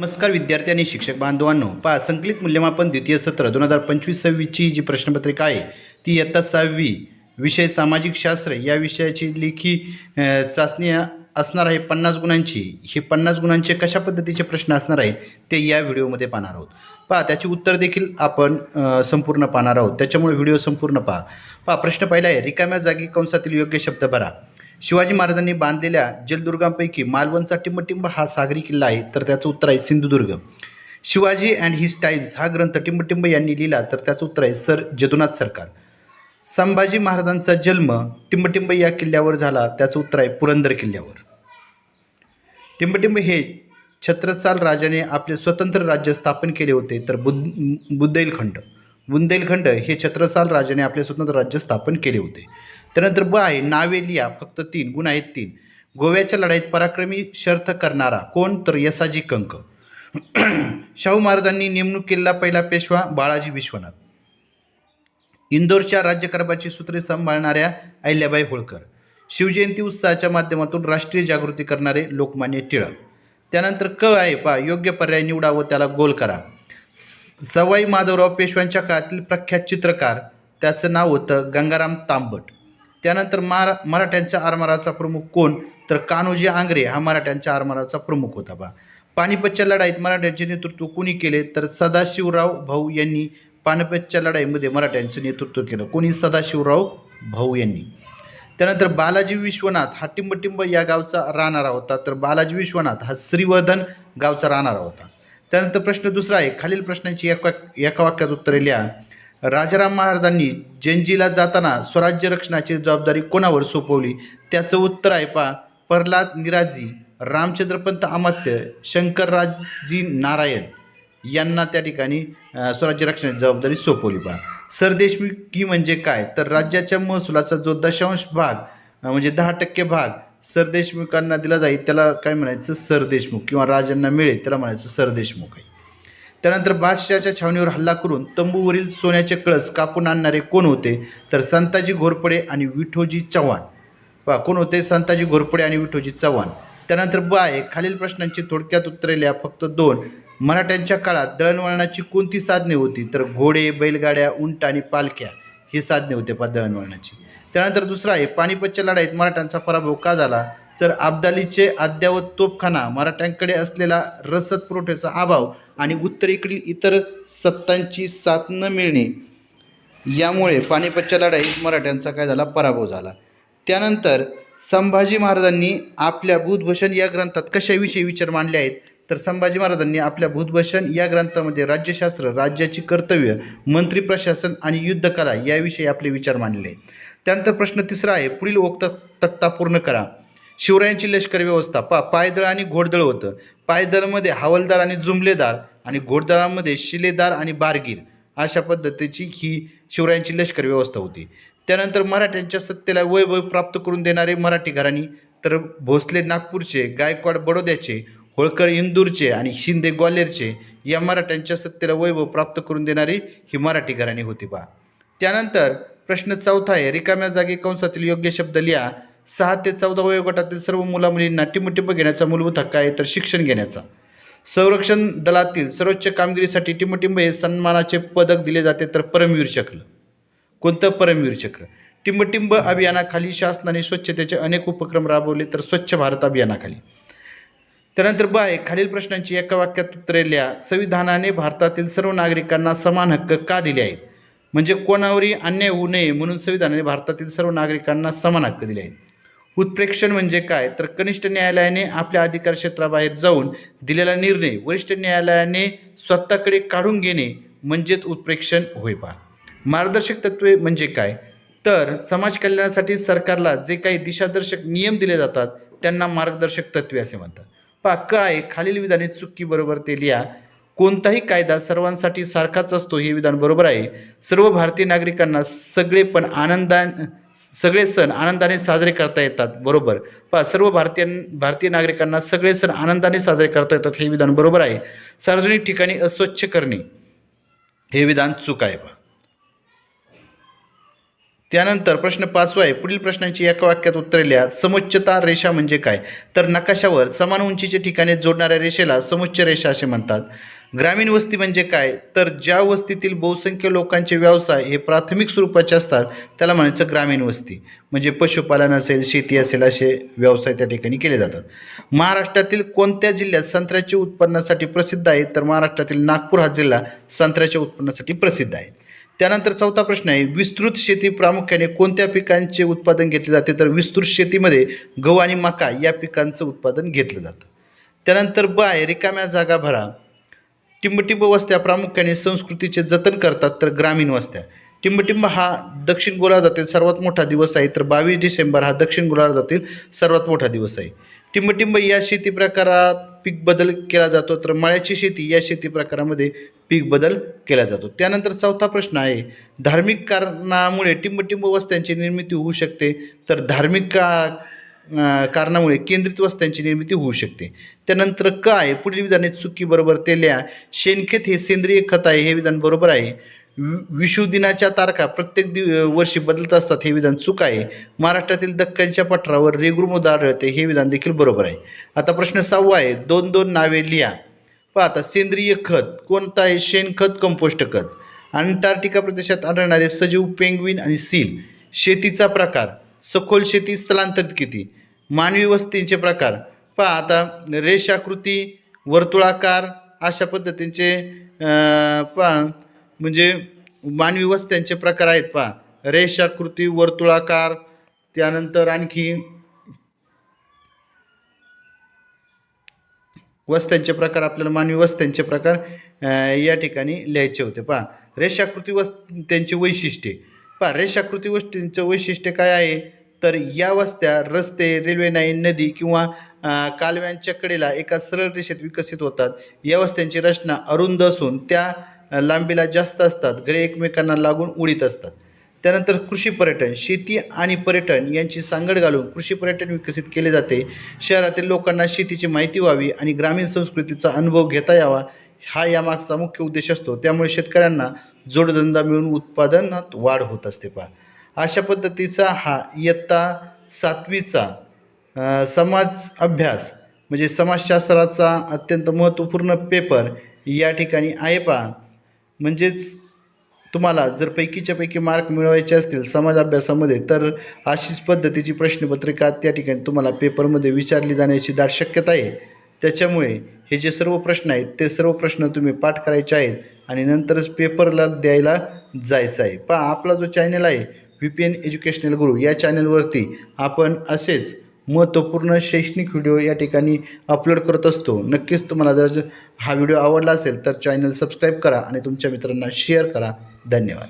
नमस्कार विद्यार्थी आणि शिक्षक बांधवांनो, पहा संकलित मूल्यमापन द्वितीय सत्र 2025-26ची जी प्रश्नपत्रिका आहे ती इयत्ता 6वी विषय सामाजिक शास्त्र या विषयाची लेखी चाचणी असणार आहे 50 गुणांची. हे 50 गुणांचे कशा पद्धतीचे प्रश्न असणार आहेत ते या व्हिडिओमध्ये पाहणार आहोत. पहा त्याची उत्तर देखील आपण संपूर्ण पाहणार आहोत, त्याच्यामुळे व्हिडिओ संपूर्ण पहा. पहा प्रश्न पहिला आहे, रिकाम्या जागी कंसातील योग्य शब्द भरा. शिवाजी महाराजांनी बांधलेल्या जलदुर्गांपैकी मालवणचा टिंबटिंब हा सागरी किल्ला आहे, तर त्याचं उत्तर आहे Sindhudurg. Shivaji and his times हा ग्रंथ टिंबटिंब यांनी लिहिला, तर त्याचं उत्तर आहे सर जदुनाथ सरकार. संभाजी महाराजांचा जन्म टिंबटिंब या किल्ल्यावर झाला, त्याचं उत्तर आहे पुरंदर किल्ल्यावर. टिंबटिंब हे छत्रसाल राजाने आपले स्वतंत्र राज्य स्थापन केले होते, तर बुंदेलखंड हे छत्रसाल राजाने आपले स्वतंत्र राज्य स्थापन केले होते. त्यानंतर ब आहे, नावे लिहा, फक्त 3 गुण आहेत 3. गोव्याच्या लढाईत पराक्रमी शर्थ करणारा कोण, तर यसाजी कंक. शाहू महाराजांनी नेमणूक केलेला पहिला पेशवा बाळाजी विश्वनाथ. इंदोरच्या राज्यकारभाराची सूत्रे सांभाळणाऱ्या अहिल्याबाई होळकर. शिवजयंती उत्सवाच्या माध्यमातून राष्ट्रीय जागृती करणारे लोकमान्य टिळक. त्यानंतर क आहे, पहा योग्य पर्याय निवडा व त्याला गोल करा. सवाई माधवराव पेशव्यांच्या काळातील प्रख्यात चित्रकार, त्याचं नाव होतं गंगाराम तांबट. त्यानंतर मराठ्यांच्या आरमाराचा प्रमुख कोण, तर कान्होजी आंग्रे हा मराठ्यांच्या आरमाराचा प्रमुख होता. बा पानिपतच्या लढाईत मराठ्यांचे नेतृत्व कोणी केले, तर सदाशिवराव भाऊ यांनी पानिपतच्या लढाईमध्ये मराठ्यांचं नेतृत्व केलं. कोणी, सदाशिवराव भाऊ यांनी. त्यानंतर बालाजी विश्वनाथ हा टिंबटिंब या गावचा राहणारा होता, तर बालाजी विश्वनाथ हा श्रीवर्धन गावचा राहणारा होता. त्यानंतर प्रश्न दुसरा आहे, खालील प्रश्नांची एका वाक्यात उत्तरे लिहा. राजाराम महाराजांनी जंजीला जाताना स्वराज्य रक्षणाची जबाबदारी कोणावर सोपवली, त्याचं उत्तर आहे पहा प्रल्हाद निराजी, रामचंद्रपंत अमात्य, शंकरराजी नारायण यांना त्या ठिकाणी स्वराज्य रक्षणाची जबाबदारी सोपवली. पहा सरदेशमुखी म्हणजे काय, तर राज्याच्या महसुलाचा जो 10% भाग म्हणजे 10% भाग सरदेशमुखांना दिला जाईल त्याला काय म्हणायचं, सरदेशमुख, किंवा राजांना मिळेल त्याला म्हणायचं सरदेशमुख आहे. त्यानंतर बादशाहच्या छावणीवर हल्ला करून तंबूवरील सोन्याचे कळस कापून आणणारे कोण होते, तर संताजी घोरपडे आणि विठोजी चव्हाण. पहा कोण होते, संताजी घोरपडे आणि विठोजी चव्हाण. त्यानंतर ब आहे, खालील प्रश्नांची थोडक्यात उत्तरे लिहा, फक्त 2. मराठ्यांच्या काळात दळणवळणाची कोणती साधने होती, तर घोडे, बैलगाड्या, उंट आणि पालख्या ही साधने होते पहा दळणवळणाची. त्यानंतर दुसरा आहे, पानिपतच्या लढाईत मराठ्यांचा पराभव का झाला, तर अब्दालीचे अद्ययावत तोफखाना, मराठ्यांकडे असलेला रसद पुरवठ्याचा अभाव आणि उत्तरेकडील इतर सत्तांची साथ न मिळणे यामुळे पानिपतच्या लढाईत मराठ्यांचा काय झाला, पराभव झाला. त्यानंतर संभाजी महाराजांनी आपल्या भूतभूषण या ग्रंथात कशाविषयी विचार मांडले आहेत, तर संभाजी महाराजांनी आपल्या भूतभूषण या ग्रंथामध्ये राज्यशास्त्र, राज्याची कर्तव्य, मंत्री प्रशासन आणि युद्धकला याविषयी आपले विचार मांडले आहेत. त्यानंतर प्रश्न तिसरा आहे, पुढील उक्त तक्ता पूर्ण करा. शिवरायांची लष्करी व्यवस्था, पायदळ आणि घोडदळ होतं. पायदळमध्ये हवालदार आणि जुमलेदार आणि घोडदळामध्ये शिलेदार आणि बारगीर अशा पद्धतीची ही शिवरायांची लष्करी व्यवस्था होती. त्यानंतर मराठ्यांच्या सत्तेला वैभव प्राप्त करून देणारे मराठी घराणी, तर भोसले नागपूरचे, गायकवाड बडोद्याचे, होळकर इंदूरचे आणि शिंदे ग्वाल्हेरचे या मराठ्यांच्या सत्तेला वैभव प्राप्त करून देणारी ही मराठी घराणी होती. पहा त्यानंतर प्रश्न चौथा आहे, रिकाम्या जागी कंसातील योग्य शब्द लिहा. 6 ते 14 वयोगटातील सर्व मुलामुलींना टिंबटिंब घेण्याचा मूलभूत हक्क आहे, तर शिक्षण घेण्याचा. संरक्षण दलातील सर्वोच्च कामगिरीसाठी टिंबटिंब हे सन्मानाचे पदक दिले जाते, तर परमवीर चक्र. कोणतं, परमवीर चक्र. टिंबटिंब अभियानाखाली शासनाने स्वच्छतेचे अनेक उपक्रम राबवले, तर स्वच्छ भारत अभियानाखाली. त्यानंतर ब आहे, खालील प्रश्नांची एका वाक्यात उत्तरे लिहा. संविधानाने भारतातील सर्व नागरिकांना समान हक्क का दिले आहेत, म्हणजे कोणावरही अन्याय होऊ नये म्हणून संविधानाने भारतातील सर्व नागरिकांना समान हक्क दिले आहेत. उत्प्रेक्षण म्हणजे काय, तर कनिष्ठ न्यायालयाने आपल्या अधिकार क्षेत्राबाहेर जाऊन दिलेला निर्णय वरिष्ठ न्यायालयाने स्वतःकडे काढून घेणे म्हणजेच उत्प्रेक्षण होय. पहा मार्गदर्शक तत्त्वे म्हणजे काय, तर समाज कल्याणासाठी सरकारला जे काही दिशादर्शक नियम दिले जातात त्यांना मार्गदर्शक तत्त्वे असे म्हणतात. पहा क आहे, खालील विधाने चुकी बरोबर ते लिहा. कोणताही कायदा सर्वांसाठी सारखाच असतो हे विधान बरोबर आहे. सर्व भारतीय नागरिकांना सगळे सण आनंदाने साजरे करता येतात, बरोबर. पहा सर्व भारतीय नागरिकांना सगळे सण आनंदाने साजरे करता येतात हे विधान बरोबर आहे. सार्वजनिक ठिकाणी अस्वच्छ करणे हे विधान चूक आहे. पहा त्यानंतर प्रश्न 5वा आहे. पुढील प्रश्नांची एका वाक्यात उत्तरे लिहा. समोच्चता रेषा म्हणजे काय? तर नकाशावर समान उंचीचे ठिकाणे जोडणाऱ्या रेषेला समोच्च रेषा असे म्हणतात. ग्रामीण वस्ती म्हणजे काय? तर ज्या वस्तीतील बहुसंख्य लोकांचे व्यवसाय हे प्राथमिक स्वरूपाचे असतात त्याला म्हणायचं ग्रामीण वस्ती. म्हणजे पशुपालन असेल, शेती असेल असे व्यवसाय त्या ठिकाणी केले जातात. महाराष्ट्रातील कोणत्या जिल्ह्यात संत्र्याच्या उत्पन्नासाठी प्रसिद्ध आहे? तर महाराष्ट्रातील नागपूर हा जिल्हा संत्र्याच्या उत्पन्नासाठी प्रसिद्ध आहे. त्यानंतर 4था प्रश्न आहे. विस्तृत शेती प्रामुख्याने कोणत्या पिकांचे उत्पादन घेतले जाते? तर विस्तृत शेतीमध्ये गहू आणि मका या पिकांचं उत्पादन घेतलं जातं. त्यानंतर ब आहे. रिकाम्या जागा भरा. टिंबटिंब वस्त्या प्रामुख्याने संस्कृतीचे जतन करतात तर ग्रामीण वस्त्या. टिंबटिंब हा दक्षिण गोलार्धातील सर्वात मोठा दिवस आहे, तर 22 डिसेंबर हा दक्षिण गोलार्धातील सर्वात मोठा दिवस आहे. टिंबटिंब या शेती प्रकारात पीक बदल केला जातो, तर मळ्याची शेती या शेती प्रकारामध्ये पीक बदल केला जातो. त्यानंतर 4था प्रश्न आहे. धार्मिक कारणामुळे टिंबटिंब वस्त्यांची निर्मिती होऊ शकते, तर धार्मिक कारणामुळे केंद्रित वस्त्यांची निर्मिती होऊ शकते. त्यानंतर काय पुढील विधाने चुकी बरोबर ते लिहा. शेणखत हे सेंद्रिय खत आहे हे विधान बरोबर आहे. विषु दिनाच्या तारखा प्रत्येक वर्षी बदलत असतात हे विधान चूक आहे. महाराष्ट्रातील दख्खनच्या पठारावर रेगुरुमृग आढळते हे विधान देखील बरोबर आहे. आता प्रश्न 6वा आहे. 2 नावे लिहा. पहा आता सेंद्रिय खत कोणतं आहे? शेणखत, कंपोस्ट खत. अंटार्क्टिका प्रदेशात आढळणारे सजीव पेंग्विन आणि सील. शेतीचा प्रकार सखोल शेती, स्थलांतरित किती. मानवी वस्तींचे प्रकार पहा आता रेषाकृती, वर्तुळाकार अशा पद्धतीचे पहा म्हणजे मानवी वस्त्यांचे प्रकार आहेत. पहा रेषाकृती, वर्तुळाकार. त्यानंतर आणखी वस्त्यांचे प्रकार आपल्याला मानवी वस्त्यांचे प्रकार या ठिकाणी लिहायचे होते. पहा रेषाकृती वस्त्यांची वैशिष्ट्ये. पहा रेषाकृती वस्तींचं वैशिष्ट्य काय आहे? तर या वस्त्या रस्ते, रेल्वे लाईन, नदी किंवा कालव्यांच्या कडेला एका सरळ रेषेत विकसित होतात. या वस्त्यांची रचना अरुंद असून त्या लांबीला जास्त असतात. घरे एकमेकांना लागून उडीत असतात. त्यानंतर कृषी पर्यटन. शेती आणि पर्यटन यांची सांगड घालून कृषी पर्यटन विकसित केले जाते. शहरातील लोकांना शेतीची माहिती व्हावी आणि ग्रामीण संस्कृतीचा अनुभव घेता यावा हा यामागचा मुख्य उद्देश असतो. त्यामुळे शेतकऱ्यांना जोडधंदा मिळून उत्पादनात वाढ होत असते. पहा अशा पद्धतीचा हा इयत्ता 7वीचा समाज अभ्यास म्हणजे समाजशास्त्राचा अत्यंत महत्त्वपूर्ण पेपर या ठिकाणी आहे. पहा म्हणजेच तुम्हाला जर पैकीच्या पैकी मार्क मिळवायचे असतील समाज अभ्यासामध्ये तर अशीच पद्धतीची प्रश्नपत्रिका त्या ठिकाणी तुम्हाला पेपरमध्ये विचारली जाण्याची दाट शक्यता आहे. त्याच्यामुळे हे जे सर्व प्रश्न आहेत ते सर्व प्रश्न तुम्ही पाठ करायचे आहेत आणि नंतरच पेपरला द्यायला जायचं आहे. पहा आपला जो चॅनल आहे VPN एज्युकेशनल गुरु या चॅनलवरती आपण असेच महत्त्वपूर्ण शैक्षणिक व्हिडिओ या ठिकाणी अपलोड करत असतो. नक्कीच तुम्हाला जर हा व्हिडिओ आवडला असेल तर चॅनल सबस्क्राईब करा आणि तुमच्या मित्रांना शेअर करा. धन्यवाद.